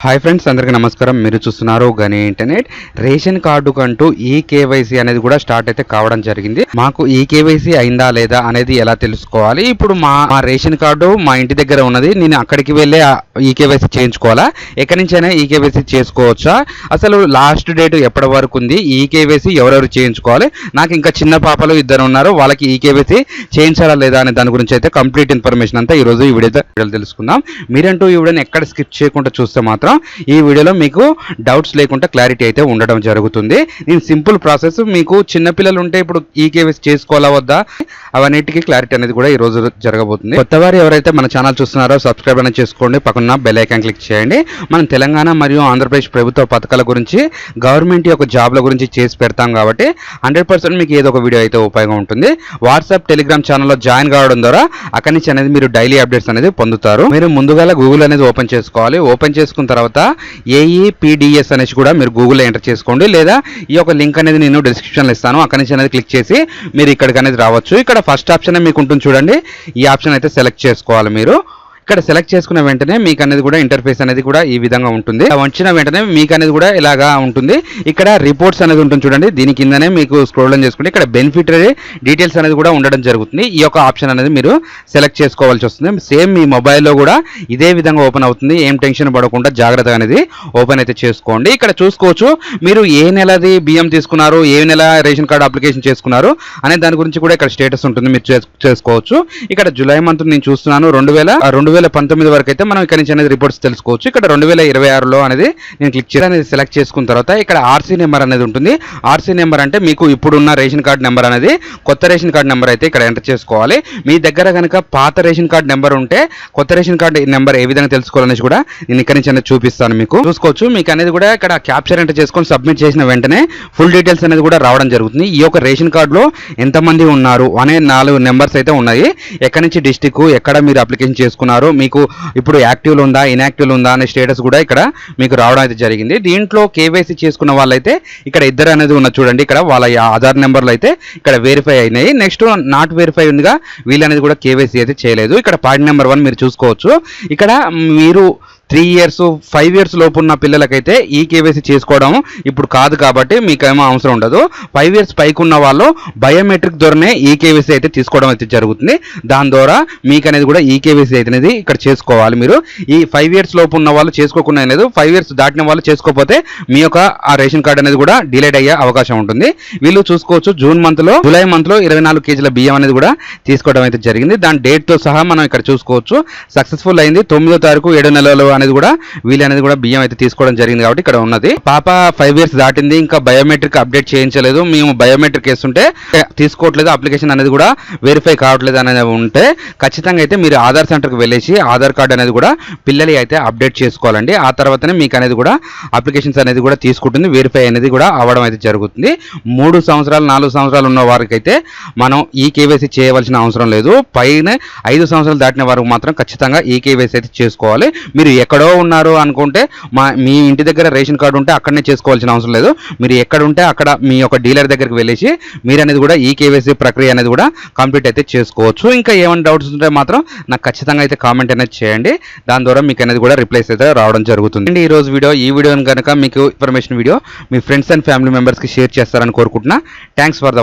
Hi friends, అందరికీ నమస్కారం. మీరు చూస్తున్నారు గని ఇంటర్నెట్. రేషన్ కార్డు కంటూ ఈ కేవైసీ అనేది కూడా స్టార్ట్ అయితే కావడం జరిగింది. మాకు ఈ కేవైసీ అయిందా లేదా అనేది ఎలా తెలుసుకోవాలి? ఇప్పుడు మా రేషన్ కార్డు మా ఇంటి దగ్గర ఉన్నది, నేను అక్కడికి వెళ్ళే ఈ కేవైసీ చేయించుకోవాలా? ఎక్కడి నుంచైనా ఈ కేవైసీ చేసుకోవచ్చా? అసలు లాస్ట్ డేట్ ఎప్పటి వరకు ఉంది? ఈ కేవైసీ ఎవరెవరు చేయించుకోవాలి? నాకు ఇంకా చిన్న పాపలు ఇద్దరు ఉన్నారు, వాళ్ళకి ఈ కేవైసీ చేయించాలా లేదా అనే దాని గురించి అయితే కంప్లీట్ ఇన్ఫర్మేషన్ అంతా ఈరోజు ఈ వీడియోలో తెలుసుకుందాం. మీరంటూ ఈ వీడియోని ఎక్కడ స్కిప్ చేయకుండా చూస్తే మాత్రం ఈ వీడియోలో మీకు డౌట్స్ లేకుండా క్లారిటీ అయితే ఉండడం జరుగుతుంది. నేను సింపుల్ ప్రాసెస్, మీకు చిన్నపిల్లలు ఉంటే ఇప్పుడు ఈ కేవైసీ చేసుకోవాలా వద్దా అవన్నిటికీ క్లారిటీ అనేది కూడా ఈ రోజు జరగబోతుంది. కొత్తవారు ఎవరైతే మన ఛానల్ చూస్తున్నారో సబ్స్క్రైబ్ అనేది చేసుకోండి, పక్కన బెల్ ఐకాన్ క్లిక్ చేయండి. మనం తెలంగాణ మరియు ఆంధ్రప్రదేశ్ ప్రభుత్వ పథకాల గురించి, గవర్నమెంట్ యొక్క జాబ్ల గురించి చేసి పెడతాం కాబట్టి 100% మీకు ఏదో ఒక వీడియో అయితే ఉపయోగం ఉంటుంది. వాట్సాప్, టెలిగ్రామ్ ఛానల్లో జాయిన్ కావడం ద్వారా అక్కడి నుంచి అనేది మీరు డైలీ అప్డేట్స్ అనేది పొందుతారు. మీరు ముందుగా గూగుల్ అనేది ఓపెన్ చేసుకోవాలి. ఓపెన్ చేసుకున్న తర్వాత ఏఈపీడిఎస్ అనేసి కూడా మీరు గూగుల్లో ఎంటర్ చేసుకోండి, లేదా ఈ యొక్క లింక్ అనేది నేను డిస్క్రిప్షన్లో ఇస్తాను, అక్కడి నుంచి అనేది క్లిక్ చేసి మీరు ఇక్కడికి అనేది రావచ్చు. ఇక్కడ ఫస్ట్ ఆప్షన్ మీకు ఉంటుంది చూడండి, ఈ ఆప్షన్ అయితే సెలెక్ట్ చేసుకోవాలి. మీరు ఇక్కడ సెలెక్ట్ చేసుకున్న వెంటనే మీకు అనేది కూడా ఇంటర్ఫేస్ అనేది కూడా ఈ విధంగా ఉంటుంది. వచ్చిన వెంటనే మీకు అనేది కూడా ఇలాగా ఉంటుంది. ఇక్కడ రిపోర్ట్స్ అనేది ఉంటుంది చూడండి, దీని కిందనే మీకు స్క్రోల్ డౌన్ చేసుకుంటే ఇక్కడ బెనిఫిటరీ డీటెయిల్స్ అనేది కూడా ఉండడం జరుగుతుంది. ఈ యొక్క ఆప్షన్ అనేది మీరు సెలెక్ట్ చేసుకోవాల్సి వస్తుంది. సేమ్ మీ మొబైల్లో కూడా ఇదే విధంగా ఓపెన్ అవుతుంది. ఏం టెన్షన్ పడకుండా జాగ్రత్తగా అనేది ఓపెన్ అయితే చేసుకోండి. ఇక్కడ చూసుకోవచ్చు మీరు ఏ నెలది బియ్యం తీసుకున్నారు, ఏ నెల రేషన్ కార్డు అప్లికేషన్ చేసుకున్నారు అనే దాని గురించి కూడా ఇక్కడ స్టేటస్ ఉంటుంది, మీరు చేసుకోవచ్చు. ఇక్కడ జూలై మంత్ నేను చూస్తున్నాను 2019 వరకు అయితే మనం ఇక్కడ నుంచి అనేది రిపోర్ట్స్ తెలుసుకోవచ్చు. ఇక్కడ 2026లో అనేది నేను క్లిక్ చేసి అనేది సెలెక్ట్ చేసుకున్న తర్వాత ఇక్కడ ఆర్సీ నెంబర్ అనేది ఉంటుంది. ఆర్సీ నెంబర్ అంటే మీకు ఇప్పుడున్న రేషన్ కార్డు నెంబర్ అనేది కొత్త రేషన్ కార్డు నెంబర్ అయితే ఇక్కడ ఎంటర్ చేసుకోవాలి. మీ దగ్గర కనుక పాత రేషన్ కార్డు నెంబర్ ఉంటే కొత్త రేషన్ కార్డు నెంబర్ ఏ విధంగా తెలుసుకోవాలనేసి కూడా నేను ఇక్కడ నుంచి అనేది చూపిస్తాను. మీకు చూసుకోవచ్చు. మీకు అనేది కూడా ఇక్కడ క్యాప్చర్ ఎంటర్ చేసుకొని సబ్మిట్ చేసిన వెంటనే ఫుల్ డీటెయిల్స్ అనేది కూడా రావడం జరుగుతుంది. ఈ యొక్క రేషన్ కార్డులో ఎంతమంది ఉన్నారు అనే 4 నెంబర్స్ అయితే ఉన్నాయి. ఎక్కడి నుంచి డిస్టిక్, ఎక్కడ మీరు అప్లికేషన్ చేసుకున్నారు, మీకు ఇప్పుడు యాక్టివ్లో ఉందా, ఇన్యాక్టివ్లో ఉందా అనే స్టేటస్ కూడా ఇక్కడ మీకు రావడం అయితే జరిగింది. దీంట్లో కేవైసీ చేసుకున్న వాళ్ళైతే ఇక్కడ ఇద్దరు అనేది ఉన్న చూడండి, ఇక్కడ వాళ్ళ ఆధార్ నెంబర్లు అయితే ఇక్కడ వెరిఫై అయినాయి. నెక్స్ట్ నాట్ వెరిఫై ఉందిగా, వీళ్ళు అనేది కూడా కేవైసీ అయితే చేయలేదు. ఇక్కడ పార్టీ నెంబర్ 1 మీరు చూసుకోవచ్చు. ఇక్కడ మీరు 3 years 5 years లోపు ఉన్న పిల్లలకైతే ఈ కేవైసీ చేసుకోవడం ఇప్పుడు కాదు కాబట్టి మీకేమో అవసరం ఉండదు. 5 years పైకి ఉన్న వాళ్ళు బయోమెట్రిక్ ద్వారానే ఈ కేవైసీ అయితే తీసుకోవడం అయితే జరుగుతుంది. దాని ద్వారా మీకు అనేది కూడా ఈ కేవైసీ అయితే అనేది ఇక్కడ చేసుకోవాలి. మీరు ఈ 5 years లోపు ఉన్న వాళ్ళు చేసుకోకుండా అనేది 5 years దాటిన వాళ్ళు చేసుకోకపోతే మీ యొక్క ఆ రేషన్ కార్డు అనేది కూడా డిలేట్ అయ్యే అవకాశం ఉంటుంది. వీళ్ళు చూసుకోవచ్చు జూలై మంత్లో 24 kg బియ్యం అనేది కూడా తీసుకోవడం అయితే జరిగింది. దాని డేట్తో సహా మనం ఇక్కడ చూసుకోవచ్చు. సక్సెస్ఫుల్ అయింది. 9వ తారీఖు 7 నెలలు అనేది కూడా వీళ్ళు అనేది కూడా బియ్యం అయితే తీసుకోవడం జరిగింది కాబట్టి ఇక్కడ ఉన్నది. పాప 5 years దాటింది, ఇంకా బయోమెట్రిక్ అప్డేట్ చేయించలేదు, మేము బయోమెట్రిక్ వేస్తుంటే తీసుకోవట్లేదు, అప్లికేషన్ అనేది కూడా వెరిఫై కావట్లేదు అనేది ఉంటే ఖచ్చితంగా అయితే మీరు ఆధార్ సెంటర్కి వెళ్ళేసి ఆధార్ కార్డు అనేది కూడా పిల్లలు అయితే అప్డేట్ చేసుకోవాలండి. ఆ తర్వాతనే మీకు అనేది కూడా అప్లికేషన్స్ అనేది కూడా తీసుకుంటుంది, వెరిఫై అనేది కూడా అవ్వడం అయితే జరుగుతుంది. 3 సంవత్సరాలు 4 సంవత్సరాలు ఉన్న వారికి అయితే మనం ఈ కేవైసీ చేయవలసిన అవసరం లేదు. పైన 5 సంవత్సరాలు దాటిన వారికి మాత్రం ఖచ్చితంగా ఈ కేవైసీ అయితే చేసుకోవాలి. మీరు ఎక్కడో ఉన్నారు అనుకుంటే మీ ఇంటి దగ్గర రేషన్ కార్డు ఉంటే అక్కడనే చేసుకోవాల్సిన అవసరం లేదు. మీరు ఎక్కడ ఉంటే అక్కడ మీ యొక్క డీలర్ దగ్గరికి వెళ్ళేసి మీరు అనేది కూడా ఈ కేవైసీ ప్రక్రియ అనేది కూడా కంప్లీట్ అయితే చేసుకోవచ్చు. ఇంకా ఏమైనా డౌట్స్ ఉంటే మాత్రం నాకు ఖచ్చితంగా అయితే కామెంట్ అనేది చేయండి, దాని ద్వారా మీకు అనేది కూడా రిప్లైస్ అయితే రావడం జరుగుతుంది. ఈ రోజు ఈ వీడియోని కనుక మీకు information video me friends and family మెంబర్స్కి షేర్ చేస్తారని కోరుకుంటున్నా. Thanks for the